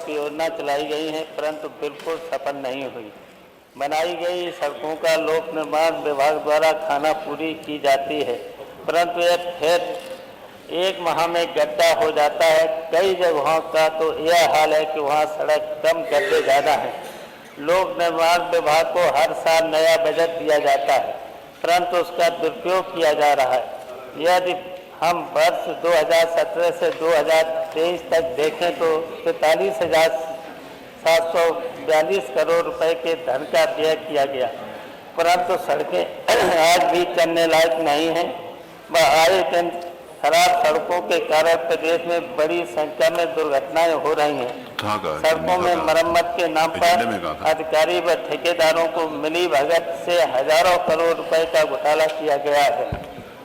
बहुत योजना चलाई गई हैं, परंतु बिल्कुल सफल नहीं हुई। बनाई गई सड़कों का लोक निर्माण विभाग द्वारा खानापूरी की जाती है, परंतु यह फिर एक माह में गड्ढा हो जाता है। कई जगहों का तो यह हाल है कि वहाँ सड़क कम, गड्ढे ज़्यादा हैं। लोक निर्माण विभाग को हर साल नया बजट दिया जाता है, परंतु उसका दुरुपयोग किया जा रहा है। यदि हम वर्ष 2017 से 2023 तक देखें तो 43,742 करोड़ रुपए के धन का व्यय किया गया, परंतु सड़कें आज भी चलने लायक नहीं हैं। वह आए दिन खराब सड़कों के कारण प्रदेश में बड़ी संख्या में दुर्घटनाएं हो रही हैं। सड़कों में मरम्मत के नाम पर अधिकारी व ठेकेदारों को मिली भगत से हजारों करोड़ रुपए का घोटाला किया गया है।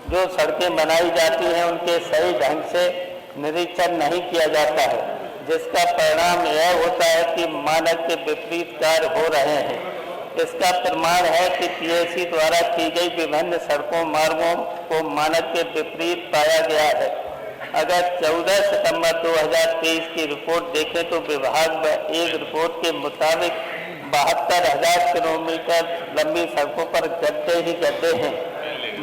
जो सड़कें बनाई जाती हैं उनके सही ढंग से निरीक्षण नहीं किया जाता है, जिसका परिणाम यह होता है कि मानक के विपरीत कार्य हो रहे हैं। इसका प्रमाण है कि पीएसी द्वारा की गई विभिन्न सड़कों मार्गों को मानक के विपरीत पाया गया है। अगर 14 सितंबर 2023 की रिपोर्ट देखें तो विभाग व एक रिपोर्ट के मुताबिक 72,000 किलोमीटर लंबी सड़कों पर गड्ढे ही गड्ढे हैं।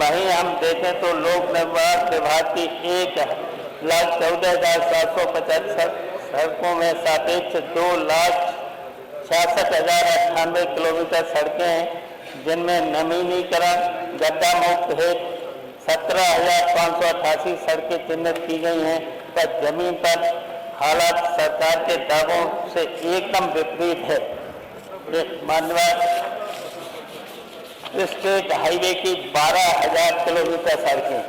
वहीं हम देखें तो लोक निर्माण विभाग की 1,14,775 सड़कों में सापेक्ष 2,66,098 किलोमीटर सड़कें हैं, जिनमें नवीनीकरण गड्ढा मुक्त है 17,588 सड़कें चिन्हित की गई हैं, पर जमीन पर हालात सरकार के दावों से एकदम विपरीत है। माननीय स्टेट हाईवे की 12,000 किलोमीटर सड़कें,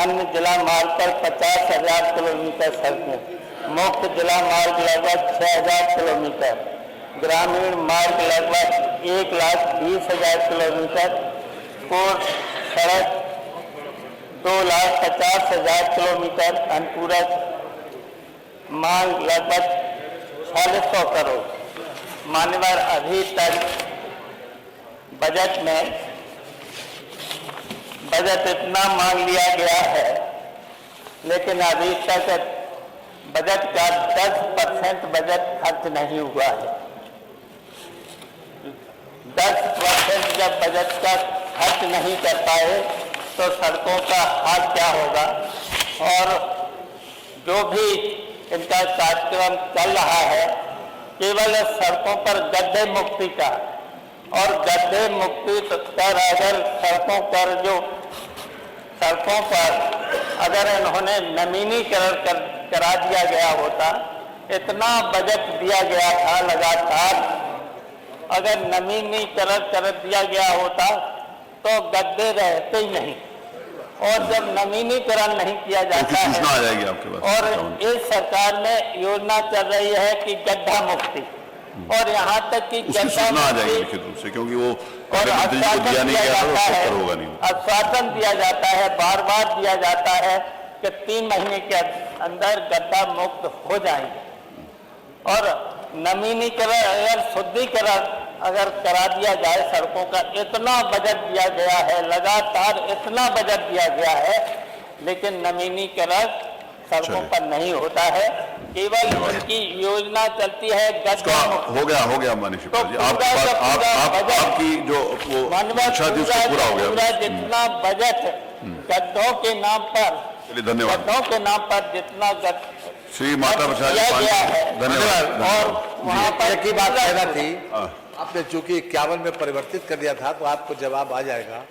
अन्य जिला मार्ग पर 50,000 किलोमीटर सड़कें, मुख्य जिला मार्ग लगभग 6,000 किलोमीटर, ग्रामीण मार्ग लगभग 1,20,000 किलोमीटर, कोर सड़क 2,50,000 किलोमीटर, अनुपूरक मांग लगभग 400 करोड़। मान्यवर अभी तक बजट इतना मांग लिया गया है, लेकिन अभी तक बजट का 10% बजट खर्च नहीं हुआ है। 10% जब बजट का खर्च नहीं कर पाए तो सड़कों का हाल क्या होगा। और जो भी इनका कार्यक्रम चल रहा है केवल सड़कों पर गड्ढे मुक्ति का, और गड्ढे मुक्ति कर अगर सड़कों पर अगर इन्होंने नवीनीकरण करा दिया गया होता, इतना बजट दिया गया था लगातार, अगर नवीनीकरण कर दिया गया होता तो गड्ढे रहते ही नहीं। और जब नवीनीकरण नहीं किया जाता है आ जाएगी आपके पास। और इस सरकार में योजना चल रही है कि गड्ढा मुक्ति, और यहाँ तक कि सूचना आ जाएगी लिखित रूप से, क्योंकि वो और आश्वासन दिया जाता है, आश्वासन दिया जाता है, बार बार दिया जाता है कि 3 महीने के अंदर गड्ढा मुक्त हो जाएंगे। और नवीनीकरण अगर शुद्धिकरण अगर करा दिया जाए सड़कों का, इतना बजट दिया गया है, लगातार इतना बजट दिया गया है, लेकिन नवीनीकरण सड़कों पर नहीं होता है, केवल उनकी योजना चलती है गड्ढा। हो गया माननीय तो आपकी जो पूरा हो गया। जितना बजट गड्ढों के नाम पर, धन्यवाद, गड्ढों के नाम पर जितना श्री माता गया है, धन्यवाद। और वहाँ पर की बात कहना थी, आपने चूंकि 51 में परिवर्तित कर दिया था तो आपको जवाब आ जाएगा।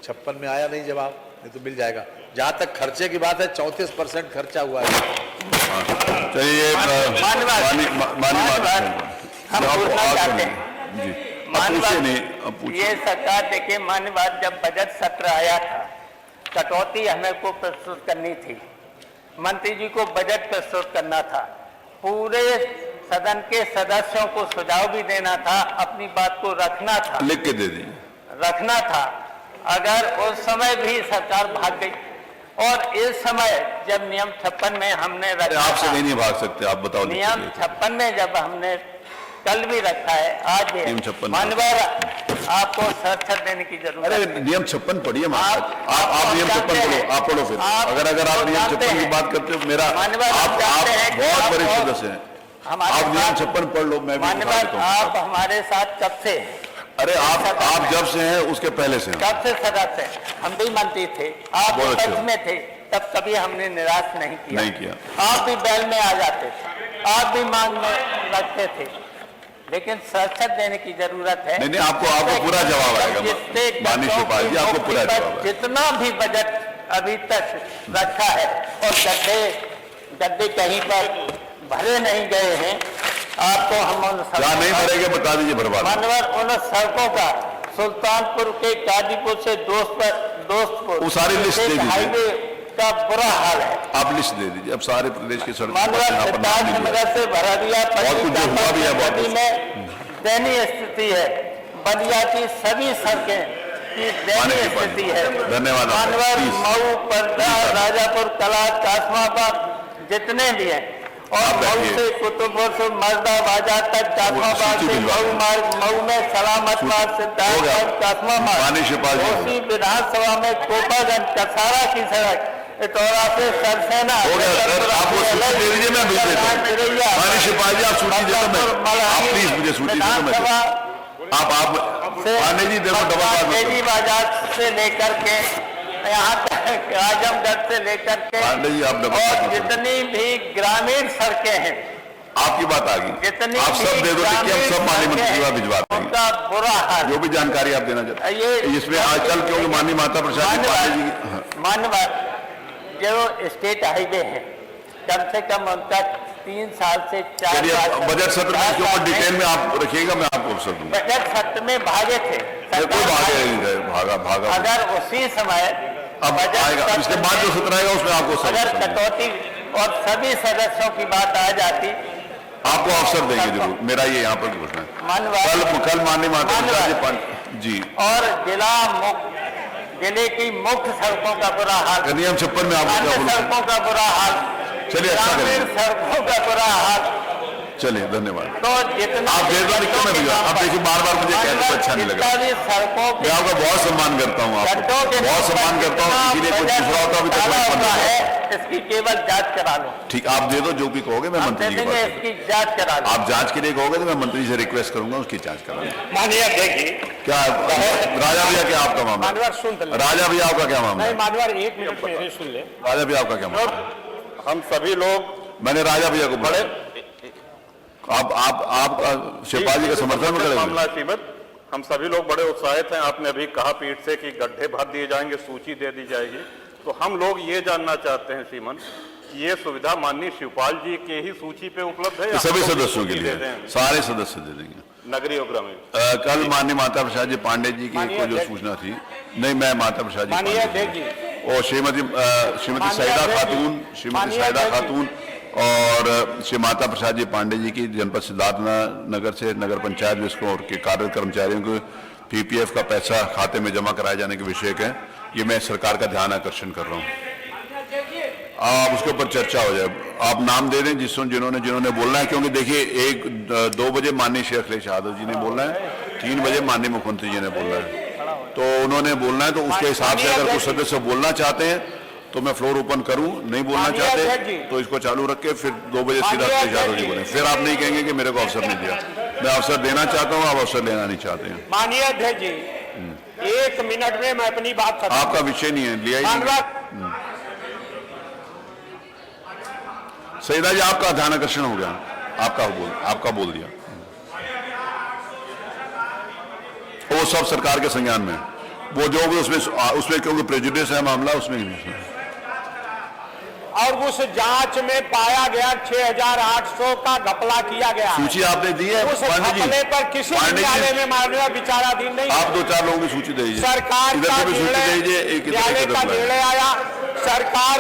56 में आया नहीं जवाब, नहीं तो मिल जाएगा। जहाँ तक खर्चे की बात है 34% खर्चा हुआ है। चलिए ये सरकार देखिए मान्यवाद, जब बजट सत्र आया था कटौती हमें को प्रस्तुत करनी थी, मंत्री जी को बजट प्रस्तुत करना था, पूरे सदन के सदस्यों को सुझाव भी देना था, अपनी बात को रखना था, लिख के दे दी, रखना था। अगर उस समय भी सरकार भाग गई, और इस समय जब नियम 56 में हमने रखा, आपसे नहीं भाग सकते, आप बताओ। नियम 56 में जब हमने कल भी रखा है, आज मानवर आपको सर देने की जरूरत है। अरे नियम 56 पढ़िए, आप नियम 56 पढ़ो, आप पढ़ो फिर। अगर आप नियम 56 की बात करते हो, मेरा आप बहुत बड़े सदस्य हैं, हमारे आप नियम साथ- 56 पढ़ लो, मैं भी माननीय बता देता हूं। आप हमारे साथ कब से? अरे आप जब से हैं उसके पहले से हैं। कब से सदस्य हैं? हम भी मंत्री थे, आप भी बहुत अच्छे। पंच में थे, तब कभी हमने निराश नहीं किया। नहीं किया। आप भी बैल में आ जाते थे, आप भी मांग में रखते थे, लेकिन सशक्त देने की जरूरत है। नहीं, आपको पूरा जवाब आएगा जिससे माननीय शिवपाल जी, आपको पूरा मुक्ति पर जवाब आएगा। जितना भी बजट अभी तक रखा है और गड्ढे कहीं पर भरे नहीं गए हैं, आपको हम उन जहाँ नहीं भरेंगे बता दीजिए भरवा देंगे। मानवर उन सड़कों का सुल्तानपुर के कादीपुर से दोस्तपुर वो सारी लिस्ट दे दीजिए। हाईवे का बुरा हाल है। आप लिस्ट दे दीजिए, अब सारे प्रदेश की सड़कों मानवर पर यहाँ पर नाम नहीं लिया। सिद्धार्थनगर से भरदिया और कुछ जो हुआ भी है बहुत नदी में दयनीय स्थिति है। बलिया की सभी सड़कें की दयनीय स्थिति है। धन्यवाद। मानवर, प्लीज। मऊ, पर्दा, राजापुर, कला, कासमाबाद जितने भी हैं, और आप मऊ बैठिए। से कुतुबपुर से मर्दा बाजार तक, कासमाबाद सूची से भिजवा मऊ दें। मार्ग, मऊ में सलामत मार्ग, हो सिद्धार्थनगर, गया। कासमाबाद, माननीय शिवपाल जी। कोसी विधानसभा में कोपागंज कसारा की सड़क, इतौरा से सरसेना, हो गया सर, आप वो सूची दे दीजिए, मैं भेज देता हूँ। माननीय शिवपाल जी, आप सूची दे दो, आप प्लीज मुझे सूची दे दो, मैं आप पांडे जी देखो डबल बात देवी बाजार से लेकर के यहाँ तक आजमगढ़ से लेकर के, पांडे जी आप डबल और बात करो। जितनी भी ग्रामीण सड़कें हैं, आपकी बात आ गई, जितनी आप सब भी दे दो, ठीक है, हम ग्रामीण सब माननीय मंत्री सड़कें को हैं, भिजवा देंगे। उनका बुरा हाल। जो भी जानकारी आप देना चाहते हैं इसमें आजकल, क्योंकि माननीय माता प्रसाद जी पांडे जी की मानव जो स्टेट हाईवे है, कम से कम उनका 3 साल से 4 चलिए, साल बजट सत्र में इसके ऊपर में डिटेल में आप रखिएगा, मैं आपको अवसर दूंगा। बजट सत्र में भागे थे। कोई भागा अगर उसी समय अब बजट आएगा, सत्र इसके बाद जो सत्र आएगा उसमें आपको अगर अवसर दूंगा। कटौती और सभी सदस्यों की बात आ जाती, आपको अवसर देंगे जरूर, मेरा ये यहाँ पर घोषणा है। मानव कल माननीय माता प्रसाद जी जी और जिले की मुख्य सड़कों का बुरा हाल, नियम 56 में आपको क्या अन्य बोलूं? सड़कों का बुरा हाल, चलिए, अच्छा ग्रामीण करेंगे। सड़कों का बुरा हाल, चलिए धन्यवाद। तो जितना आप दे दो, लिख के मैं भिजवा। अब देखिए, बार-बार मुझे कहने को अच्छा नहीं लग रहा। जितना भी सड़कों मैं आपका बहुत सम्मान करता हूँ, आपको गड्ढों के बहुत सम्मान करता हूँ, इसीलिए कुछ दूसरा होता अभी तक डाला मैं हुआ समझ है, इसकी केवल जांच करा लो। ठीक, आप दे दो, जो भी कहोगे मैं हम मंत्री दे जी के देंगे, पास इसकी जांच करा लो। आप जांच के लिए कहोगे तो मैं मंत्री से रिक्वेस्ट करूंगा, उसकी जांच कराएंगे। माननीय अध्यक्ष जी, क्या राजा भैया, क्या आपका मामला? मानवर सुन ले। राजा भैया आपका क्या मामला नहीं है? मानवर 1 मिनट मेरे सुन ले। राजा भैया आपका क्या मामला है? हम सभी लोग मैंने राजा भैया को बड़े आप शिवपाल जी का समर्थन में मामला करेंगे? सीमित, हम सभी लोग बड़े उत्साहित हैं। आपने अभी कहा पीठ से कि गड्ढे भर दिए जाएंगे, सूची दे दी जाएगी, तो हम लोग ये जानना चाहते हैं श्रीमन, ये सुविधा माननीय शिवपाल जी के ही सूची पे उपलब्ध है या सभी हम लोग सदस्यों के सूची लिए दे दें? सारे सदस्य दे देंगे। नगरीय और ग्रामीण कल माननीय माता प्रसाद जी पांडे जी की माननीय को जो अध्यक्ष। सूचना थी, नहीं मैं माता प्रसाद जी माननीय पांडे अध्यक्ष जी जी, और श्रीमती माननीय सईदा अध्यक्ष जी। खातून, श्रीमती माननीय सईदा अध्यक्ष जी। खातून और श्री माता प्रसाद जी पांडे जी की जनपद सिद्धार्थ नगर से नगर पंचायत विस्कों के कार्य कर्मचारियों को पीपीएफ का पैसा खाते में जमा कराए जाने के विषय के, ये मैं सरकार का ध्यान आकर्षण कर रहा हूँ। आप उसके ऊपर चर्चा हो जाए, आप नाम दे दें जिन्होंने बोलना है, क्योंकि देखिए 1-2 बजे माननीय शेख अखिलेश यादव जी ने बोलना है, 3 बजे माननीय मुख्यमंत्री जी ने बोलना है, तो उन्होंने बोलना है, तो उसके हिसाब से अगर कुछ सदस्य बोलना चाहते हैं तो मैं फ्लोर ओपन करूं, नहीं बोलना माननीय अध्यक्ष चाहते जी। तो इसको चालू रख के फिर 2 बजे सीधा माननीय अखिलेश यादव जी अध्यक्ष बोले, फिर आप नहीं कहेंगे कि मेरे को अवसर नहीं दिया। मैं अवसर देना चाहता हूं, आप अवसर लेना नहीं चाहते हैं। माननीय अध्यक्ष जी, 1 मिनट में मैं अपनी बात खत्म। आपका विषय नहीं है, लिया ही नहीं। मानवर सईदा जी आपका ध्यान आकर्षण हो गया, आपका बोल दिया, वो सब सरकार के संज्ञान में, वो जो भी उसमें क्योंकि प्रेजुडिस है मामला, उसमें और उस जांच में पाया गया 6,800 का घपला किया गया है। सूची आपने दी है उस पांडे जी? घपले पर किसी पांडे जी, न्यायालय में मामला विचाराधीन नहीं। आप 2-4 लोगों की सूची दे दीजिए, सरकार इधर का से भी सूची दे दीजिए, निर्णय एक इधर न्यायालय एक का उधर निर्णय आया, सरकार